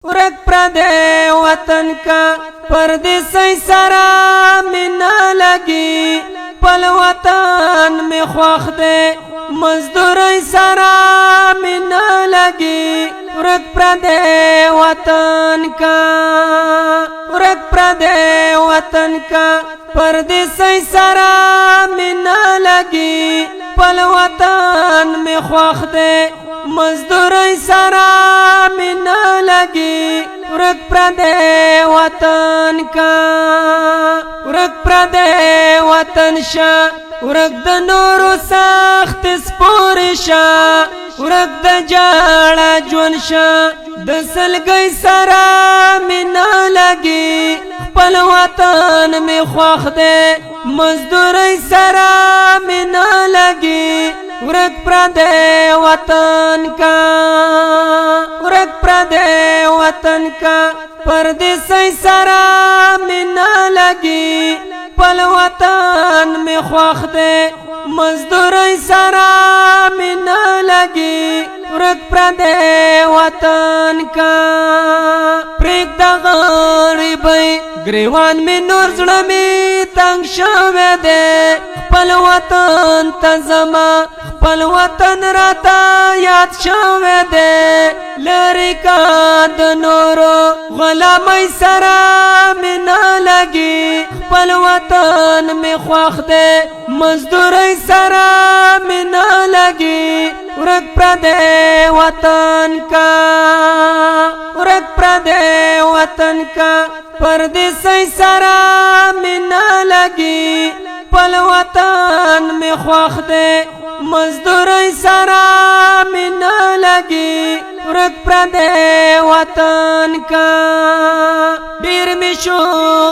ورک پردے وطن کا پردیسی سرا میں نہ لگی پل وطن میں خوخ دے مزدوری سرا میں نہ لگی ورک پردے وطن کا ورک پردے وطن کا پردیسی سرا میں نہ لگی پل وطن میں خوخ دے مزدوری سرا میں نہ لگی ورک پردے وطن کا ورک پردے وطن شا ورک د نورو سخت سپور شا ورک د جاڑا جون شا د سلگئی سرا میں نہ لگی خپل وطن میں خوخ دے مزدوری سرا میں نہ لگی ورک پردے وطن کا ورک پردے وطن کا پردیسی سرا میں نہ لگی پل وطن میں خوخ دے مزدوری سرا میں نہ لگی ورک پردے وطن کا پریک دا غریبی گریوان میں نور زڑا میں تنگ شوے دے خپل وطن تزما خپل وطن راتا یاد شوے دے لری کا د نورو غلامی سرا میں نہ لگی خپل وطن میں خوخ دے مزدوری سرا میں نہ لگی ورک پردے وطن کا ورک پردے وطن کا پردیسی سرا میں نہ لگی پل وطن میں خوخ دے مزدوری سرا میں نہ لگی ورک پردے وطن کا دیر میں شو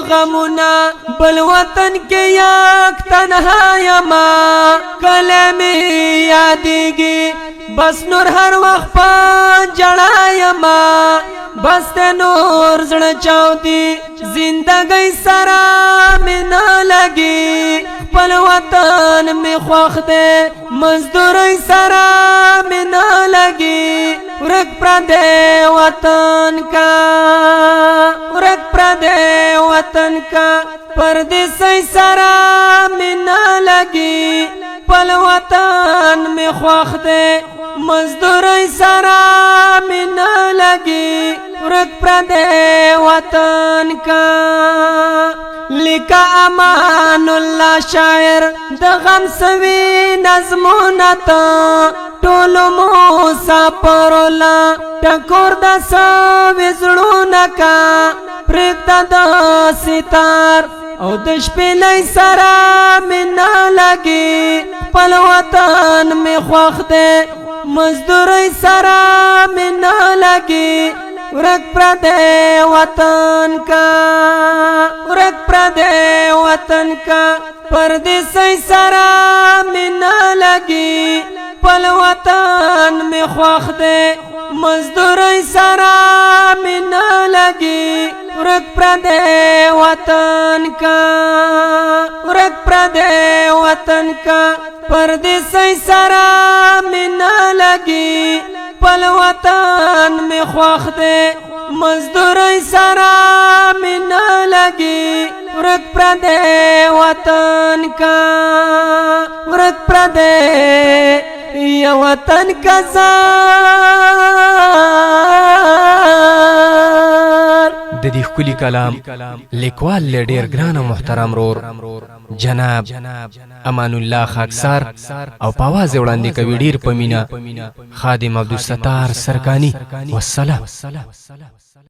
غمونا بل وطن کے یک تنہا یما کلے میں یادیگی بس نور ہر وقت پا جڑا یما بس تے نور زڑ چاو دی زندگی سرا میں نہ لگی پل وطن میں خوخ دے مزدوری سرا میں نہ لگی ورک پردے وطن کا ورک پردے وطن کا پردیسی سرا میں نہ لگی پل وطن میں خوخ دے مزدوری سرا میں نہ لگی ورک پردے وطن کا لکا امان اللہ شاعر د غم سوی نظمونتا ټولو مسافرولا ټکور د سوی زړونه کا پرېږده د ستار او د شپېلۍ سره مې نه لګي خپل وطن مې خوښ دی مزدورۍ سره مې نه لګي ورک پردے وطن کا ورک پردے وطن کا پردیسی سرا میں نہ لگی پل وطن میں خوخ دے مزدوری سرا میں نہ لگی ورک پردے وطن کا ورک پردے وطن کا پردیسی سرا میں نہ لگی پل وطن میں خوخ دے مزدوری سرا میں نہ لگی ورک پردے وطن کا ورک پردے یا وطن کا زار د دې ښکلي کلام لیکوال له ډېر ګران او محترم رور جناب امان الله خاکسار او په اواز وړاندې کوي ډېر په مینه خادم عبدالستار سرکانی والسلام.